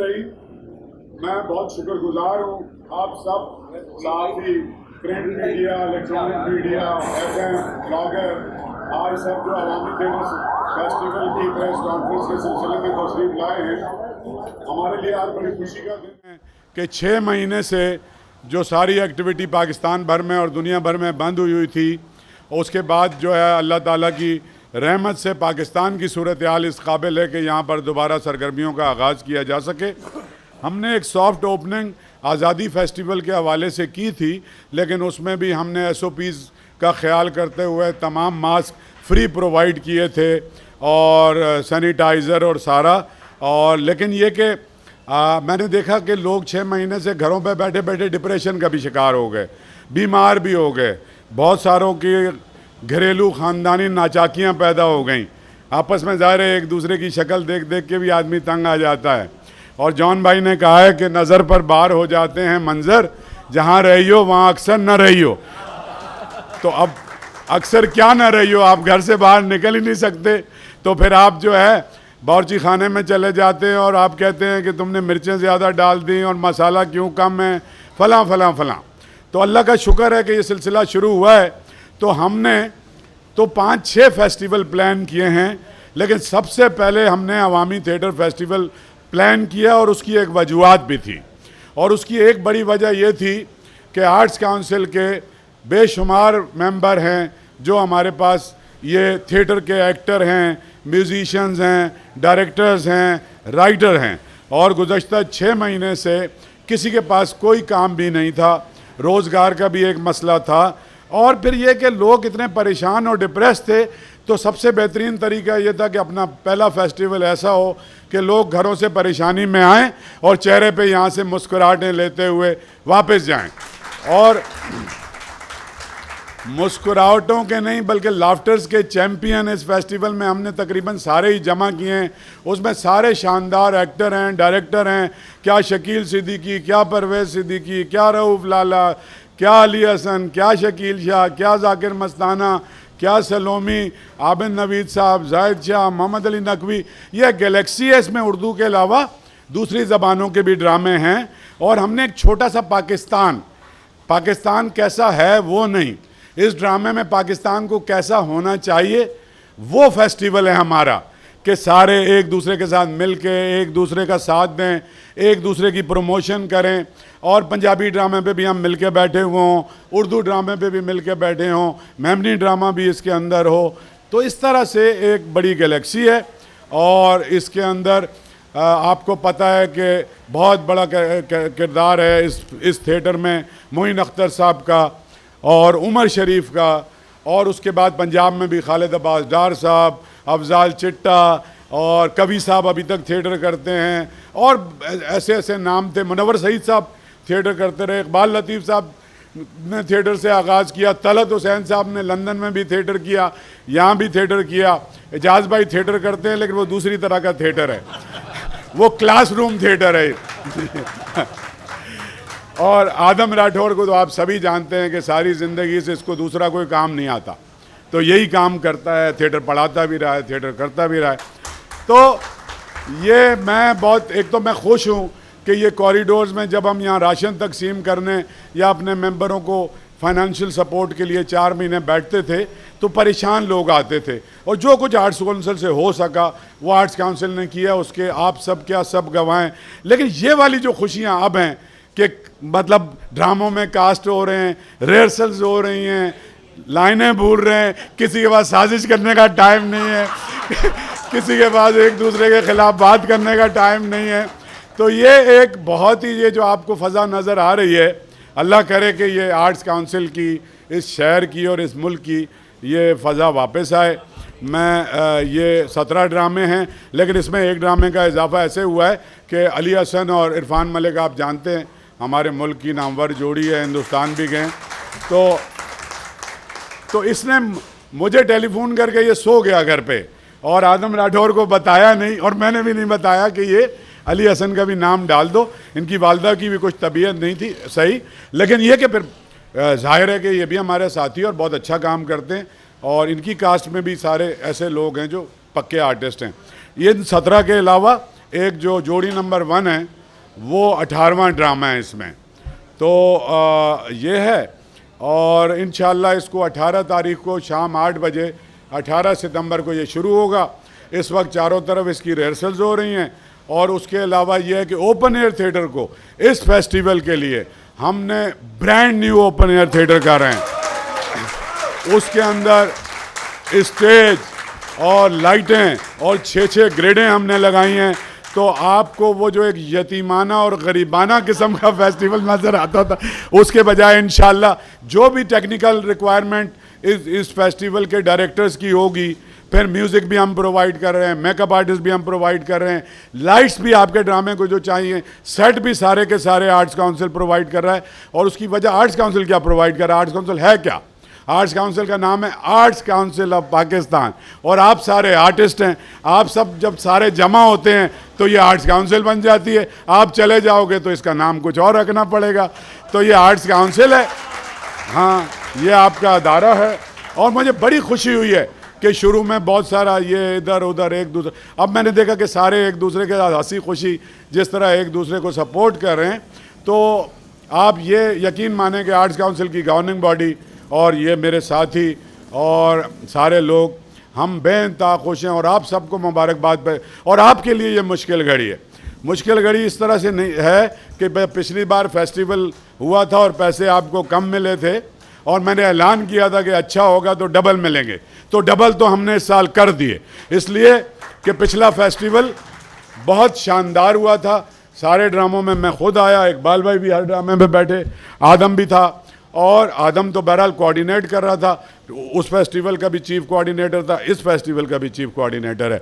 रही। मैं बहुत शुक्रगुजार हूँ आप सब साथी, print media, electronic media, FM, blogger, आज सब जो अवामी फेमस फेस्टिवल की प्रेस कॉन्फ्रेंस के सिलसिले में तशरीफ लाए हैं। हमारे लिए आज बड़ी खुशी का दिन है कि 6 महीने से जो सारी एक्टिविटी पाकिस्तान भर में और दुनिया भर में बंद हुई थी, उसके बाद जो है अल्लाह ताला की रहमत से पाकिस्तान की सूरत हाल इस काबिल है कि यहाँ पर दोबारा सरगर्मियों का आगाज़ किया जा सके। हमने एक सॉफ्ट ओपनिंग आज़ादी फेस्टिवल के हवाले से की थी, लेकिन उसमें भी हमने SOPs का ख्याल करते हुए तमाम मास्क फ्री प्रोवाइड किए थे और सैनिटाइज़र और सारा। और लेकिन ये कि मैंने देखा कि लोग 6 महीने से घरों पे बैठे बैठे डिप्रेशन का भी शिकार हो गए, बीमार भी हो गए, बहुत सारों की घरेलू ख़ानदानी नाचाकियाँ पैदा हो गई। आपस में ज़ाहिर है एक दूसरे की शक्ल देख देख के भी आदमी तंग आ जाता है। और जॉन भाई ने कहा है कि नज़र पर बार हो जाते हैं मंज़र, जहाँ रही हो वहाँ अक्सर न रही हो। तो अब अक्सर क्या न रही हो, आप घर से बाहर निकल ही नहीं सकते, तो फिर आप जो है बावर्ची खाने में चले जाते हैं और आप कहते हैं कि तुमने मिर्चें ज़्यादा डाल दी और मसाला क्यों कम है, फ़लाँ फ़लाँ फ़लाँ। तो अल्लाह का शुक्र है कि ये सिलसिला शुरू हुआ है। तो हमने तो 5-6 फेस्टिवल प्लान किए हैं, लेकिन सबसे पहले हमने अवामी थिएटर फेस्टिवल प्लान किया और उसकी एक वजूहत भी थी। और उसकी एक बड़ी वजह यह थी कि आर्ट्स काउंसिल के बेशुमार मेंबर हैं जो हमारे पास ये थिएटर के एक्टर हैं, म्यूजिशियंस हैं, डायरेक्टर्स हैं, राइटर हैं, और गुज़श्ता 6 महीने से किसी के पास कोई काम भी नहीं था, रोज़गार का भी एक मसला था। और फिर ये कि लोग इतने परेशान और डिप्रेस थे, तो सबसे बेहतरीन तरीका ये था कि अपना पहला फेस्टिवल ऐसा हो कि लोग घरों से परेशानी में आएँ और चेहरे पे यहाँ से मुस्कुराहटें लेते हुए वापस जाएं। और मुस्कुराहटों के नहीं बल्कि लाफ्टर्स के चैम्पियन इस फेस्टिवल में हमने तकरीबन सारे ही जमा किए हैं। उसमें सारे शानदार एक्टर हैं, डायरेक्टर हैं, क्या शकील सिद्दीकी, क्या परवेज़ सिद्दीकी, क्या रऊफ़ लाला, क्या अली हसन, क्या शकील शाह, क्या जाकिर मस्ताना, क्या सलोमी, आबिद नवीद साहब, जाहिद शाह, मोहम्मद अली नकवी। यह गैलेक्सी है, इसमें उर्दू के अलावा दूसरी ज़बानों के भी ड्रामे हैं। और हमने एक छोटा सा पाकिस्तान कैसा है वो नहीं, इस ड्रामे में पाकिस्तान को कैसा होना चाहिए वो फेस्टिवल है हमारा, कि सारे एक दूसरे के साथ मिल के एक दूसरे का साथ दें, एक दूसरे की प्रमोशन करें। और पंजाबी ड्रामे पे भी हम मिल के बैठे हुए हों, उर्दू ड्रामे पे भी मिल के बैठे हों, मेमनी ड्रामा भी इसके अंदर हो। तो इस तरह से एक बड़ी गैलेक्सी है। और इसके अंदर आपको पता है कि बहुत बड़ा किरदार है इस थिएटर में मोइन अख्तर साहब का और उमर शरीफ का, और उसके बाद पंजाब में भी खालिद अब्बास डार साहब, अफजाल चिट्टा और कवि साहब अभी तक थिएटर करते हैं, और ऐसे ऐसे नाम थे। मुनव्वर सईद साहब थिएटर करते रहे, इकबाल लतीफ़ साहब ने थिएटर से आगाज़ किया, तलत हुसैन साहब ने लंदन में भी थिएटर किया, यहाँ भी थिएटर किया। एजाज भाई थिएटर करते हैं लेकिन वो दूसरी तरह का थिएटर है, वो क्लासरूम थिएटर है। और आदम राठौर को तो आप सभी जानते हैं कि सारी ज़िंदगी से इसको दूसरा कोई काम नहीं आता, तो यही काम करता है, थिएटर पढ़ाता भी रहा है, थिएटर करता भी रहा है। तो ये मैं बहुत, एक तो मैं खुश हूँ कि ये कॉरिडोर्स में जब हम यहाँ राशन तकसीम करने या अपने मेंबरों को फाइनेंशियल सपोर्ट के लिए 4 महीने बैठते थे, तो परेशान लोग आते थे, और जो कुछ आर्ट्स काउंसिल से हो सका वो आर्ट्स काउंसिल ने किया, उसके आप सब क्या सब गवाएँ। लेकिन ये वाली जो खुशियाँ अब हैं कि मतलब ड्रामों में कास्ट हो रहे हैं, रिहर्सल्स हो रही हैं, लाइनें भूल रहे हैं, किसी के पास साजिश करने का टाइम नहीं है, किसी के पास एक दूसरे के ख़िलाफ़ बात करने का टाइम नहीं है। तो ये एक बहुत ही, ये जो आपको फ़ज़ा नज़र आ रही है, अल्लाह करे कि ये आर्ट्स काउंसिल की, इस शहर की और इस मुल्क की ये फ़ज़ा वापस आए। मैं ये 17 ड्रामे हैं, लेकिन इसमें एक ड्रामे का इजाफा ऐसे हुआ है कि अली हसन और इरफान मलिक आप जानते हैं हमारे मुल्क की नामवर जोड़ी है, हिंदुस्तान भी गए। तो इसने मुझे टेलीफोन करके ये सो गया घर पे, और आदम राठौर को बताया नहीं, और मैंने भी नहीं बताया कि ये अली हसन का भी नाम डाल दो। इनकी वालदा की भी कुछ तबीयत नहीं थी सही, लेकिन ये कि फिर जाहिर है कि ये भी हमारे साथी और बहुत अच्छा काम करते हैं, और इनकी कास्ट में भी सारे ऐसे लोग हैं जो पक्के आर्टिस्ट हैं। ये 17 के अलावा एक जो जोड़ी नंबर 1 है वो 18वां ड्रामा है इसमें। तो ये है, और इंशाल्लाह इसको 18 तारीख को शाम 8 बजे 18 सितंबर को ये शुरू होगा। इस वक्त चारों तरफ इसकी रिहर्सल्स हो रही हैं, और उसके अलावा ये है कि ओपन एयर थिएटर को इस फेस्टिवल के लिए हमने brand new open air theatre कर रहे हैं। उसके अंदर स्टेज और लाइटें और 6 ग्रेडें हमने लगाई हैं, तो आपको वो जो एक यतीमाना और गरीबाना किस्म का फेस्टिवल नज़र आता था, उसके बजाय इंशाल्लाह जो भी टेक्निकल रिक्वायरमेंट इस फेस्टिवल के डायरेक्टर्स की होगी, फिर म्यूज़िक भी हम प्रोवाइड कर रहे हैं, मेकअप आर्टिस्ट भी हम प्रोवाइड कर रहे हैं, लाइट्स भी आपके ड्रामे को जो चाहिए, सेट भी सारे के सारे आर्ट्स काउंसिल प्रोवाइड कर रहा है। और उसकी वजह आर्ट्स काउंसिल क्या प्रोवाइड कर रहा है? आर्ट्स काउंसिल है क्या? आर्ट्स काउंसिल का नाम है आर्ट्स काउंसिल ऑफ पाकिस्तान, और आप सारे आर्टिस्ट हैं। आप सब जब सारे जमा होते हैं तो ये आर्ट्स काउंसिल बन जाती है। आप चले जाओगे तो इसका नाम कुछ और रखना पड़ेगा। तो ये आर्ट्स काउंसिल है, हाँ, ये आपका अदारा है। और मुझे बड़ी खुशी हुई है कि शुरू में बहुत सारा ये इधर उधर एक दूसरे, अब मैंने देखा कि सारे एक दूसरे के साथ हंसी खुशी जिस तरह एक दूसरे को सपोर्ट कर रहे हैं, तो आप ये यकीन माने कि आर्ट्स काउंसिल की गवर्निंग बॉडी और ये मेरे साथी और सारे लोग, हम बेइंतहा खुश हैं। और आप सबको मुबारकबाद पे। और आपके लिए ये मुश्किल घड़ी है। मुश्किल घड़ी इस तरह से नहीं है कि पिछली बार फेस्टिवल हुआ था और पैसे आपको कम मिले थे, और मैंने ऐलान किया था कि अच्छा होगा तो डबल मिलेंगे, तो डबल तो हमने इस साल कर दिए, इसलिए कि पिछला फेस्टिवल बहुत शानदार हुआ था। सारे ड्रामों में मैं खुद आया, इकबाल भाई भी हर ड्रामे में बैठे, आदम भी था, और आदम तो बहरहाल कोऑर्डिनेट कर रहा था, उस फेस्टिवल का भी चीफ कोऑर्डिनेटर था, इस फेस्टिवल का भी चीफ कोऑर्डिनेटर है।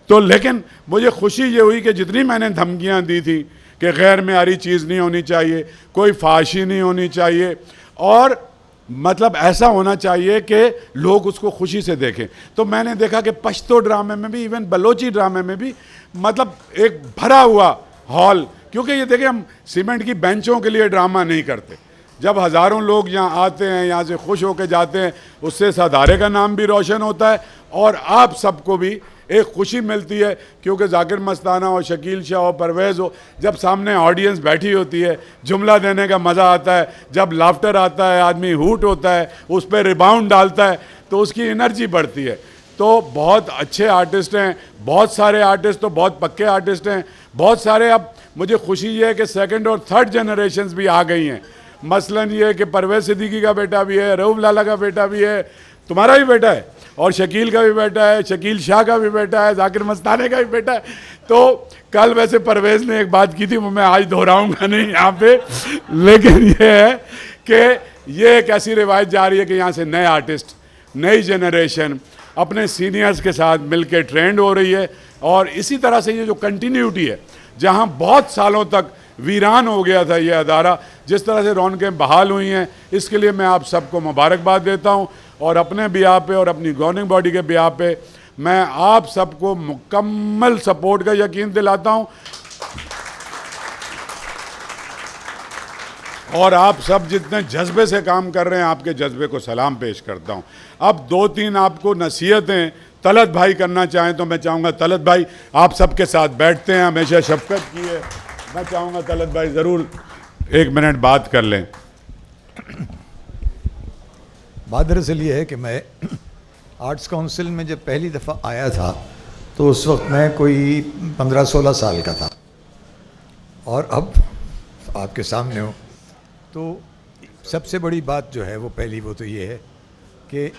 तो लेकिन मुझे खुशी ये हुई कि जितनी मैंने धमकियां दी थी कि गैर मेयारी चीज़ नहीं होनी चाहिए, कोई फाशी नहीं होनी चाहिए, और मतलब ऐसा होना चाहिए कि लोग उसको खुशी से देखें, तो मैंने देखा कि पश्तो ड्रामे में भी, इवन बलोची ड्रामे में भी, मतलब एक भरा हुआ हॉल। क्योंकि ये देखें, हम सीमेंट की बेंचों के लिए ड्रामा नहीं करते। जब हज़ारों लोग यहाँ आते हैं, यहाँ से खुश होकर जाते हैं, उससे इस अदारे का नाम भी रोशन होता है, और आप सबको भी एक खुशी मिलती है। क्योंकि जाकिर मस्ताना हो, शकील शाह हो, परवेज़ हो, जब सामने ऑडियंस बैठी होती है, जुमला देने का मज़ा आता है, जब लाफ्टर आता है, आदमी हूट होता है, उस पर रिबाउंड डालता है, तो उसकी एनर्जी बढ़ती है। तो बहुत अच्छे आर्टिस्ट हैं, बहुत सारे आर्टिस्ट तो बहुत पक्के आर्टिस्ट हैं, बहुत सारे। अब मुझे खुशी ये है कि सेकंड और थर्ड जनरेशन्स भी आ गई हैं। मसलन ये है कि परवेज़ सिद्दीकी का बेटा भी है, रऊफ लाला का बेटा भी है, तुम्हारा भी बेटा है, और शकील का भी बेटा है, शकील शाह का भी बेटा है, जाकिर मस्ताने का भी बेटा है। तो कल वैसे परवेज़ ने एक बात की थी, वो मैं आज दोहराऊंगा नहीं यहाँ पे, लेकिन ये है कि ये एक ऐसी रिवायत जा रही है कि यहाँ से नए आर्टिस्ट, नई जनरेशन अपने सीनियर्स के साथ मिलकर ट्रेंड हो रही है। और इसी तरह से ये जो कंटिन्यूटी है, जहाँ बहुत सालों तक वीरान हो गया था ये अदारा, जिस तरह से रौनकें बहाल हुई हैं, इसके लिए मैं आप सबको मुबारकबाद देता हूँ। और अपने बिया पे और अपनी गवर्निंग बॉडी के बिया पे मैं आप सबको मुकम्मल सपोर्ट का यकीन दिलाता हूँ, और आप सब जितने जज्बे से काम कर रहे हैं, आपके जज्बे को सलाम पेश करता हूँ। अब 2-3 आपको नसीहतें तलत भाई करना चाहें तो मैं चाहूँगा तलत भाई आप सबके साथ बैठते हैं, हमेशा शफकत की है, मैं चाहूँगा तलत भाई ज़रूर 1 मिनट बात कर लें। बात दरअसल ये है कि मैं आर्ट्स काउंसिल में जब पहली दफ़ा आया था तो उस वक्त मैं कोई 15-16 साल का था, और अब आपके सामने हो। तो सबसे बड़ी बात जो है वो पहली वो तो ये है कि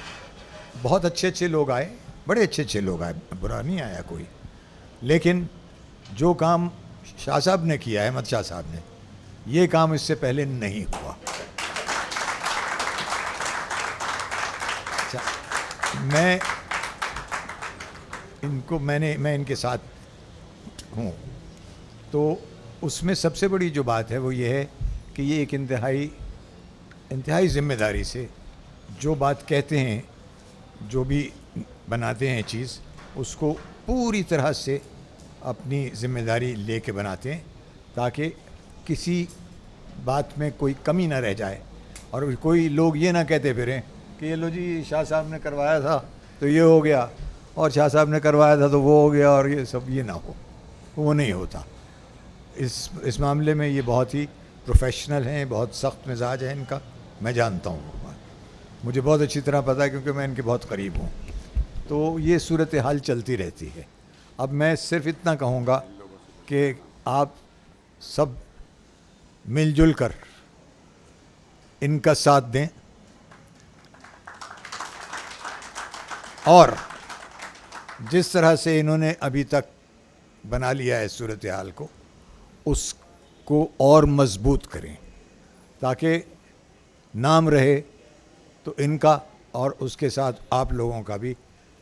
बहुत अच्छे अच्छे लोग आए, बड़े अच्छे अच्छे लोग आए, बुरा नहीं आया कोई, लेकिन जो काम शाह साहब ने किया है, अहमद शाह साहब ने, ये काम इससे पहले नहीं हुआ। मैं इनके साथ हूँ, तो उसमें सबसे बड़ी जो बात है वो ये है कि ये एक इंतहाई ज़िम्मेदारी से जो बात कहते हैं, जो भी बनाते हैं चीज़, उसको पूरी तरह से अपनी ज़िम्मेदारी लेके बनाते हैं, ताकि किसी बात में कोई कमी ना रह जाए, और कोई लोग ये ना कहते फिरें कि ये लो जी शाह साहब ने करवाया था तो ये हो गया, और शाह साहब ने करवाया था तो वो हो गया, और ये सब ये ना हो। वो नहीं होता। इस मामले में ये बहुत ही प्रोफेशनल हैं, बहुत सख्त मिजाज है इनका, मैं जानता हूँ, मुझे बहुत अच्छी तरह पता है क्योंकि मैं इनके बहुत करीब हूँ। तो ये सूरत हाल चलती रहती है। अब मैं सिर्फ इतना कहूँगा कि आप सब मिलजुल कर इनका साथ दें और जिस तरह से इन्होंने अभी तक बना लिया है सूरत हाल को, उसको और मजबूत करें ताकि नाम रहे तो इनका और उसके साथ आप लोगों का भी,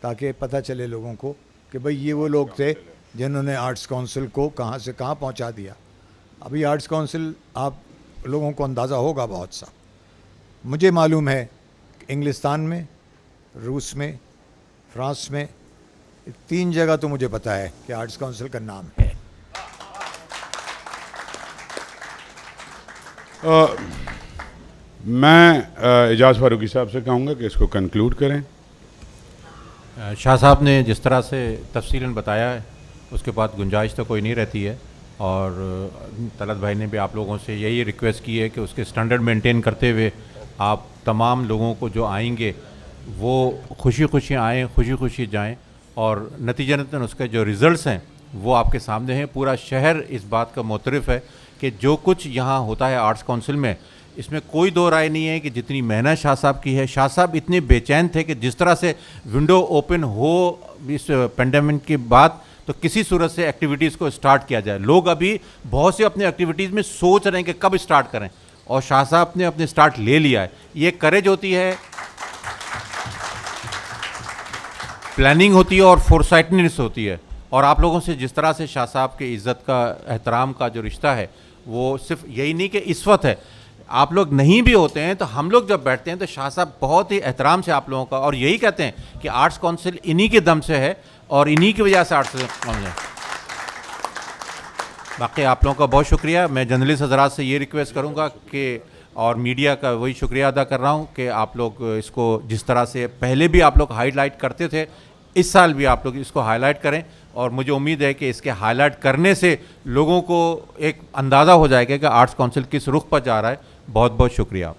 ताकि पता चले लोगों को कि भाई ये वो लोग थे जिन्होंने आर्ट्स काउंसिल को कहाँ से कहाँ पहुँचा दिया। अभी आर्ट्स काउंसिल आप लोगों को अंदाज़ा होगा बहुत सा, मुझे मालूम है कि इंग्लिस्तान में, रूस में, फ्रांस में 3 जगह तो मुझे पता है कि आर्ट्स काउंसिल का नाम है। मैं एजाज फारूकी साहब से कहूँगा कि इसको कंक्लूड करें। शाह साहब ने जिस तरह से तफसीलन बताया है उसके बाद गुंजाइश तो कोई नहीं रहती है, और तलत भाई ने भी आप लोगों से यही रिक्वेस्ट की है कि उसके स्टैंडर्ड मेंटेन करते हुए आप तमाम लोगों को जो आएंगे वो खुशी खुशी आएँ, खुशी खुशी जाएं, और नतीजतन उसके जो रिज़ल्ट्स हैं वो आपके सामने हैं। पूरा शहर इस बात का मुतरफ़ है कि जो कुछ यहाँ होता है आर्ट्स काउंसिल में, इसमें कोई दो राय नहीं है कि जितनी मेहनत शाह साहब की है। शाह साहब इतने बेचैन थे कि जिस तरह से विंडो ओपन हो इस पेंडेमिक के बाद तो किसी सूरत से एक्टिविटीज़ को स्टार्ट किया जाए। लोग अभी बहुत सी अपनी एक्टिविटीज़ में सोच रहे हैं कि कब स्टार्ट करें, और शाह साहब ने अपने स्टार्ट ले लिया है। ये करेज होती है, प्लानिंग होती है और फोरसाइटनेस होती है। और आप लोगों से जिस तरह से शाह साहब के इज़्ज़त का, एहतराम का जो रिश्ता है वो सिर्फ यही नहीं कि इस वक्त है, आप लोग नहीं भी होते हैं तो हम लोग जब बैठते हैं तो शाह साहब बहुत ही एहतराम से आप लोगों का, और यही कहते हैं कि आर्ट्स काउंसिल इन्हीं के दम से है और इन्हीं की वजह से आर्ट्स काउंसिल है। बाकी आप लोगों का बहुत शुक्रिया। मैं जर्नलिस्ट हज़रात से ये रिक्वेस्ट करूँगा कि, और मीडिया का वही शुक्रिया अदा कर रहा हूँ कि आप लोग इसको जिस तरह से पहले भी आप लोग हाईलाइट करते थे, इस साल भी आप लोग इसको हाईलाइट करें, और मुझे उम्मीद है कि इसके हाईलाइट करने से लोगों को एक अंदाज़ा हो जाएगा कि आर्ट्स काउंसिल किस रुख पर जा रहा है। बहुत बहुत शुक्रिया।